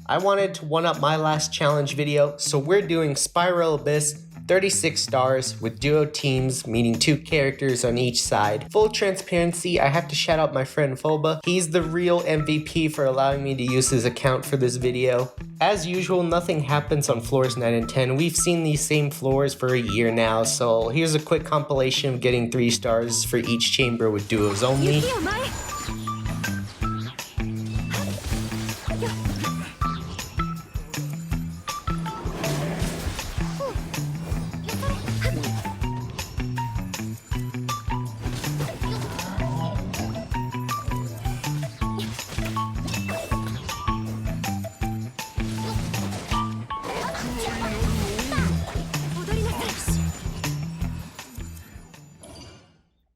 I wanted to one-up my last challenge video, so we're doing Spiral Abyss 36 stars with duo teams, meaning 2 characters on each side. Full transparency, I have to shout out my friend Phoba. He's the real MVP for allowing me to use his account for this video. As usual, nothing happens on floors 9 and 10. We've seen these same floors for a year now, so here's a quick compilation of getting 3 stars for each chamber with duos only.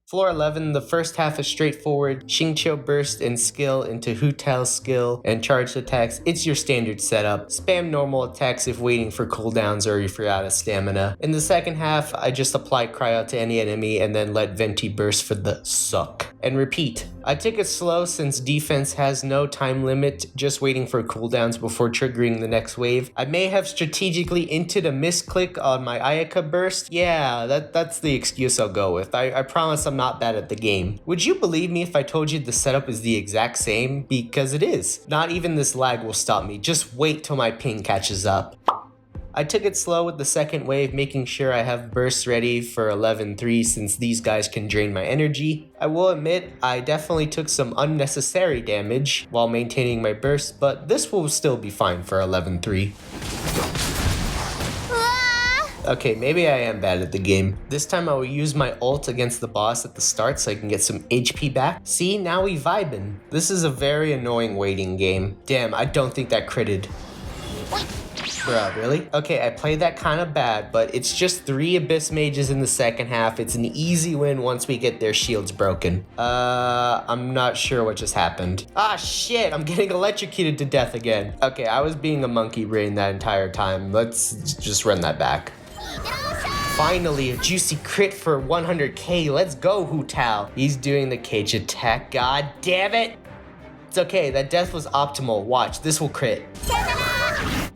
Floor 11, the first half is straightforward. Xingqiu burst and skill into Hu Tao's skill and charged attacks. It's your standard setup. Spam normal attacks if waiting for cooldowns or if you're out of stamina. In the second half, I just apply cryo to any enemy and then let Venti burst for the suck. And repeat. I took it slow since defense has no time limit, just waiting for cooldowns before triggering the next wave. I may have strategically inted a misclick on my Ayato burst. Yeah, that's the excuse I'll go with. I promise I'm not bad at the game. Would you believe me if I told you the setup is the exact same? Because it is. Not even this lag will stop me. Just wait till my ping catches up. I took it slow with the second wave, making sure I have bursts ready for 11-3 since these guys can drain my energy. I will admit, I definitely took some unnecessary damage while maintaining my burst, but this will still be fine for 11-3. Okay, maybe I am bad at the game. This time I will use my ult against the boss at the start so I can get some HP back. See, now we vibin'. This is a very annoying waiting game. Damn, I don't think that critted. Bruh, really? Okay, I played that kind of bad, but it's just 3 Abyss Mages in the second half. It's an easy win once we get their shields broken. I'm not sure what just happened. Ah, shit, I'm getting electrocuted to death again. Okay, I was being a monkey brain that entire time. Let's just run that back. Finally, a juicy crit for 100k. Let's go, Hu Tao. He's doing the cage attack. God damn it. It's okay, that death was optimal. Watch, this will crit.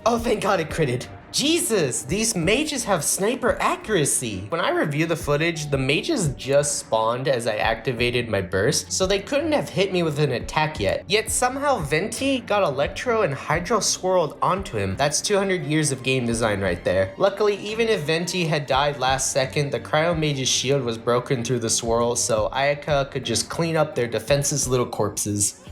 Oh, thank God it critted. Jesus, these mages have sniper accuracy. When I review the footage, the mages just spawned as I activated my burst, so they couldn't have hit me with an attack yet. Yet somehow Venti got Electro and Hydro swirled onto him. That's 200 years of game design right there. Luckily, even if Venti had died last second, the Cryo Mage's shield was broken through the swirl, so Ayaka could just clean up their defenseless little corpses.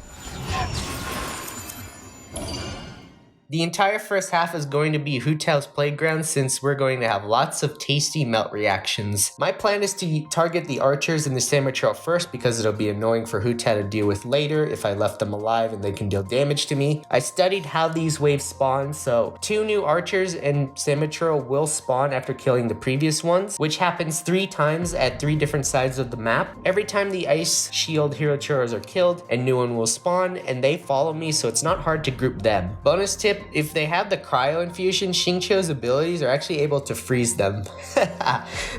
The entire first half is going to be Hu Tao's playground since we're going to have lots of tasty melt reactions. My plan is to target the archers in the Samurai Trail first because it'll be annoying for Hu Tao to deal with later if I left them alive and they can deal damage to me. I studied how these waves spawn, so 2 new archers and Samurai Trail will spawn after killing the previous ones, which happens 3 times at 3 different sides of the map. Every time the Ice Shield Hero Churros are killed, a new one will spawn and they follow me, so it's not hard to group them. Bonus tip, if they have the cryo infusion, Xingqiu's abilities are actually able to freeze them.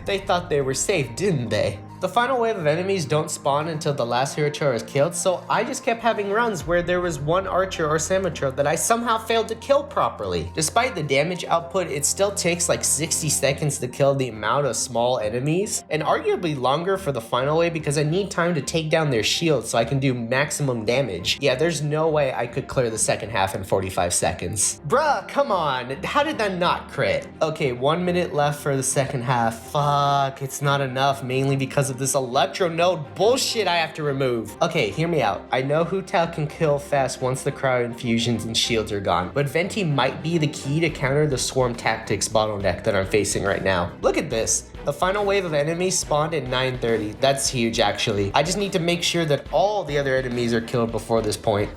They thought they were safe, didn't they? The final wave of enemies don't spawn until the last hero char is killed, so I just kept having runs where there was 1 archer or samurai that I somehow failed to kill properly. Despite the damage output, it still takes like 60 seconds to kill the amount of small enemies, and arguably longer for the final wave because I need time to take down their shields so I can do maximum damage. Yeah, there's no way I could clear the second half in 45 seconds. Bruh, come on, how did that not crit? Okay, 1 minute left for the second half. Fuck, it's not enough, mainly because of this electro node bullshit I have to remove. Okay, hear me out. I know Hu Tao can kill fast once the cryo infusions and shields are gone, but Venti might be the key to counter the swarm tactics bottleneck that I'm facing right now. Look at this. The final wave of enemies spawned at 9:30. That's huge, actually. I just need to make sure that all the other enemies are killed before this point.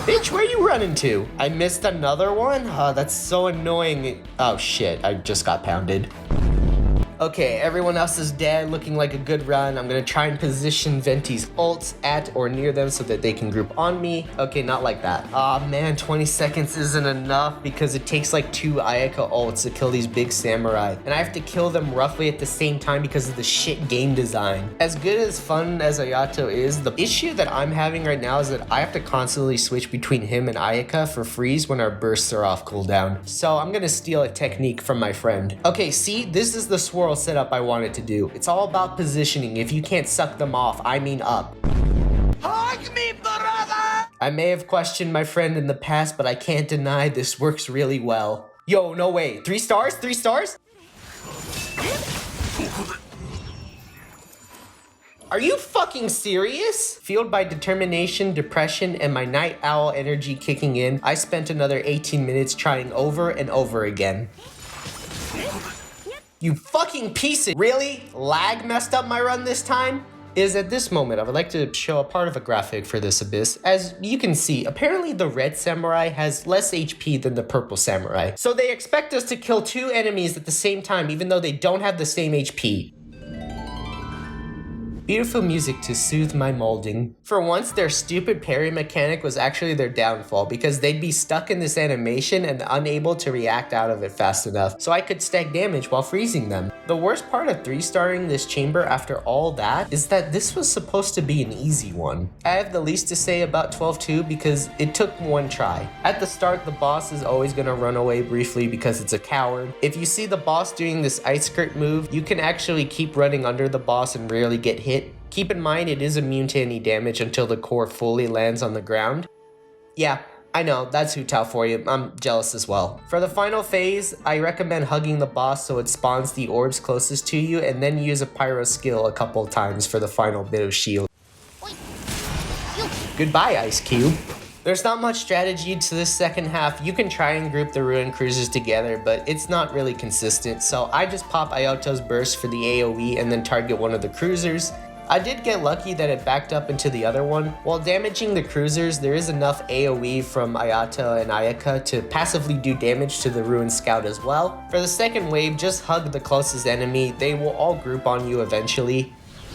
Bitch, where you running to? I missed another one? Oh, that's so annoying. Oh shit, I just got pounded. Okay, everyone else is dead, looking like a good run. I'm gonna try and position Venti's ults at or near them so that they can group on me. Okay, not like that. Aw, man, 20 seconds isn't enough because it takes like 2 Ayato ults to kill these big samurai. And I have to kill them roughly at the same time because of the shit game design. As good as fun as Ayato is, the issue that I'm having right now is that I have to constantly switch between him and Ayaka for freeze when our bursts are off cooldown. So I'm gonna steal a technique from my friend. Okay, see, this is the swirl setup I wanted to do. It's all about positioning. If you can't suck them off, I mean up. Hug me, brother! I may have questioned my friend in the past, but I can't deny this works really well. Yo, no way. 3 stars? 3 stars? Are you fucking serious? Fueled by determination, depression, and my night owl energy kicking in, I spent another 18 minutes trying over and over again. You fucking piece of— Really? Lag messed up my run this time? Is at this moment, I would like to show a part of a graphic for this abyss. As you can see, apparently the red samurai has less HP than the purple samurai. So they expect us to kill 2 enemies at the same time, even though they don't have the same HP. Beautiful music to soothe my molding. For once, their stupid parry mechanic was actually their downfall because they'd be stuck in this animation and unable to react out of it fast enough, so I could stack damage while freezing them. The worst part of 3-starring this chamber after all that is that this was supposed to be an easy one. I have the least to say about 12-2 because it took 1 try. At the start, the boss is always gonna run away briefly because it's a coward. If you see the boss doing this ice skirt move, you can actually keep running under the boss and rarely get hit. Keep in mind it is immune to any damage until the core fully lands on the ground. Yeah, I know, that's Hu Tao for you. I'm jealous as well. For the final phase, I recommend hugging the boss so it spawns the orbs closest to you, and then use a pyro skill a couple times for the final bit of shield. Goodbye, Ice Cube. There's not much strategy to this second half. You can try and group the ruin cruisers together, but it's not really consistent, so I just pop Ayato's burst for the AoE and then target one of the cruisers. I did get lucky that it backed up into the other one. While damaging the cruisers, there is enough AoE from Ayato and Ayaka to passively do damage to the Ruined Scout as well. For the second wave, just hug the closest enemy. They will all group on you eventually.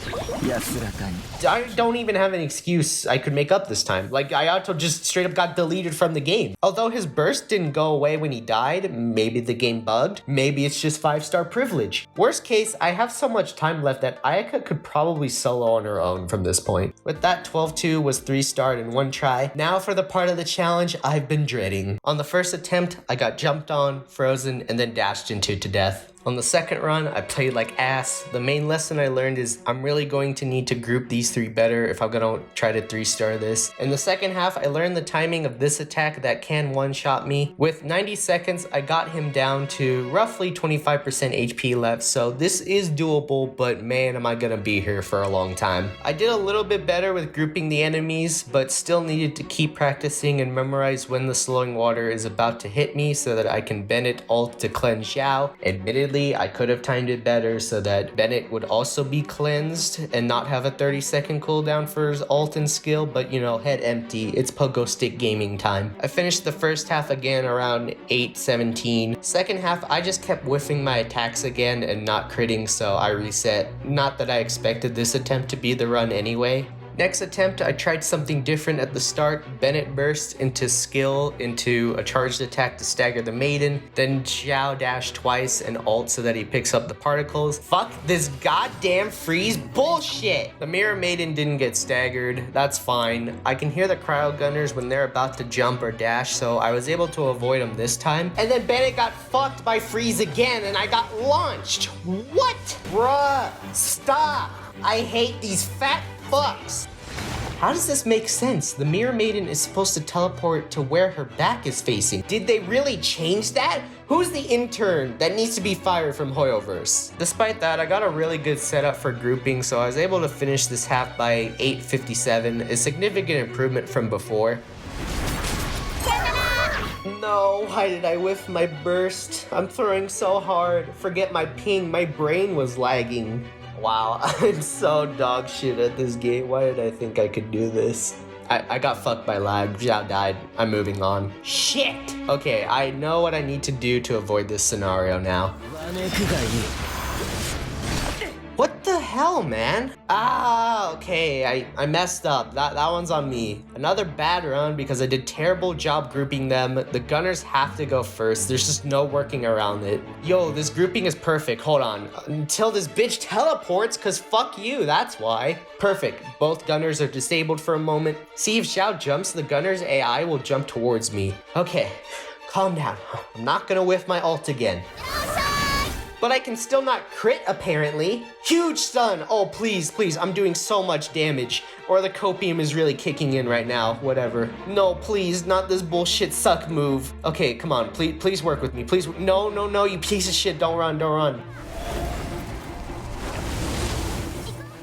I don't even have an excuse I could make up this time. Like, Ayato just straight up got deleted from the game. Although his burst didn't go away when he died, maybe the game bugged, maybe it's just 5-star privilege. Worst case, I have so much time left that Ayaka could probably solo on her own from this point. With that, 12-2 was 3-starred in 1 try. Now for the part of the challenge I've been dreading. On the first attempt, I got jumped on, frozen, and then dashed into to death. On the second run, I played like ass. The main lesson I learned is I'm really going to need to group these 3 better if I'm gonna try to 3-star this. In the second half, I learned the timing of this attack that can one-shot me. With 90 seconds, I got him down to roughly 25% HP left, so this is doable, but man, am I gonna be here for a long time. I did a little bit better with grouping the enemies, but still needed to keep practicing and memorize when the slowing water is about to hit me so that I can Bennett ult to cleanse Xiao. Admittedly, I could have timed it better so that Bennett would also be cleansed and not have a 30-second cooldown for his ult and skill, but you know, head empty, it's pogo stick gaming time. I finished the first half again around 8-17. Second half, I just kept whiffing my attacks again and not critting, so I reset. Not that I expected this attempt to be the run anyway. Next attempt, I tried something different at the start. Bennett burst into skill into a charged attack to stagger the maiden, then Xiao dash twice and ult so that he picks up the particles. Fuck this goddamn freeze bullshit! The mirror maiden didn't get staggered, that's fine. I can hear the cryo gunners when they're about to jump or dash, so I was able to avoid them this time. And then Bennett got fucked by freeze again and I got launched. What? Bruh, stop! I hate these fat fucks. How does this make sense? The Mirror Maiden is supposed to teleport to where her back is facing. Did they really change that? Who's the intern that needs to be fired from Hoyoverse? Despite that, I got a really good setup for grouping, so I was able to finish this half by 8:57, a significant improvement from before. No, why did I whiff my burst? I'm throwing so hard. Forget my ping, my brain was lagging. Wow, I'm so dog shit at this game. Why did I think I could do this? I got fucked by lag. Xiao died. I'm moving on. Shit! Okay, I know what I need to do to avoid this scenario now. hell, man? Ah, okay, I messed up. That one's on me. Another bad run because I did terrible job grouping them. The gunners have to go first. There's just no working around it. Yo, this grouping is perfect. Hold on. Until this bitch teleports, cause fuck you, that's why. Perfect. Both gunners are disabled for a moment. See, if Xiao jumps, the gunner's AI will jump towards me. Okay, calm down. I'm not gonna whiff my ult again. But I can still not crit, apparently. Huge stun! Oh, please, please, I'm doing so much damage. Or the copium is really kicking in right now, whatever. No, please, not this bullshit suck move. Okay, come on, please work with me, please. No, no, no, you piece of shit, don't run, don't run.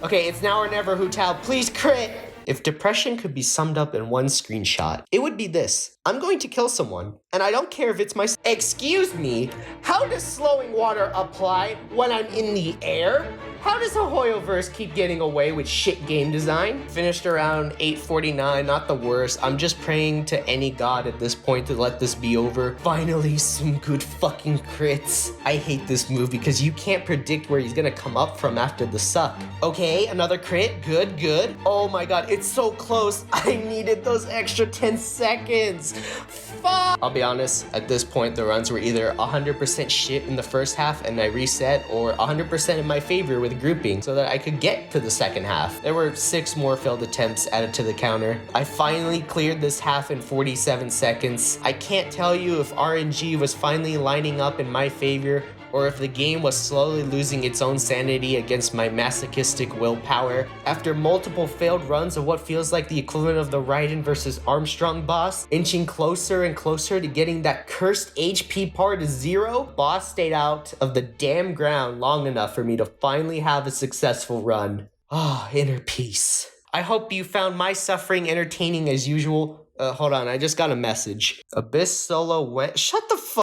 Okay, it's now or never, Hu Tao, please crit! If depression could be summed up in one screenshot, it would be this. I'm going to kill someone, and I don't care if it's my— Excuse me, how does slowing water apply when I'm in the air? How does the Hoyoverse keep getting away with shit game design? Finished around 8:49, not the worst. I'm just praying to any god at this point to let this be over. Finally, some good fucking crits. I hate this move because you can't predict where he's gonna come up from after the suck. Okay, another crit, good, good. Oh my god, it's so close. I needed those extra 10 seconds. Fuck! I'll be honest, at this point, the runs were either 100% shit in the first half and I reset, or 100% in my favor with grouping so that I could get to the second half. There were 6 more failed attempts added to the counter. I finally cleared this half in 47 seconds. I can't tell you if RNG was finally lining up in my favor or if the game was slowly losing its own sanity against my masochistic willpower. After multiple failed runs of what feels like the equivalent of the Raiden versus Armstrong boss, inching closer and closer to getting that cursed HP par to 0, boss stayed out of the damn ground long enough for me to finally have a successful run. Ah, inner peace. I hope you found my suffering entertaining as usual. Hold on, I just got a message. Abyss solo went— Shut the fuck.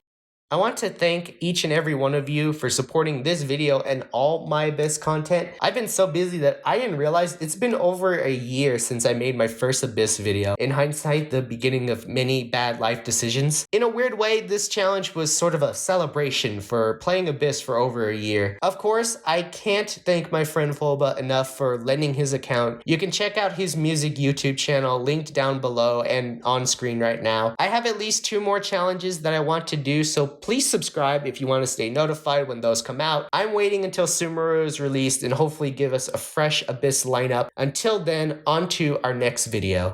I want to thank each and every one of you for supporting this video and all my Abyss content. I've been so busy that I didn't realize it's been over a year since I made my first Abyss video. In hindsight, the beginning of many bad life decisions. In a weird way, this challenge was sort of a celebration for playing Abyss for over a year. Of course, I can't thank my friend Phoba enough for lending his account. You can check out his music YouTube channel linked down below and on screen right now. I have at least 2 more challenges that I want to do, so please subscribe if you want to stay notified when those come out. I'm waiting until Sumeru is released and hopefully give us a fresh Abyss lineup. Until then, on to our next video.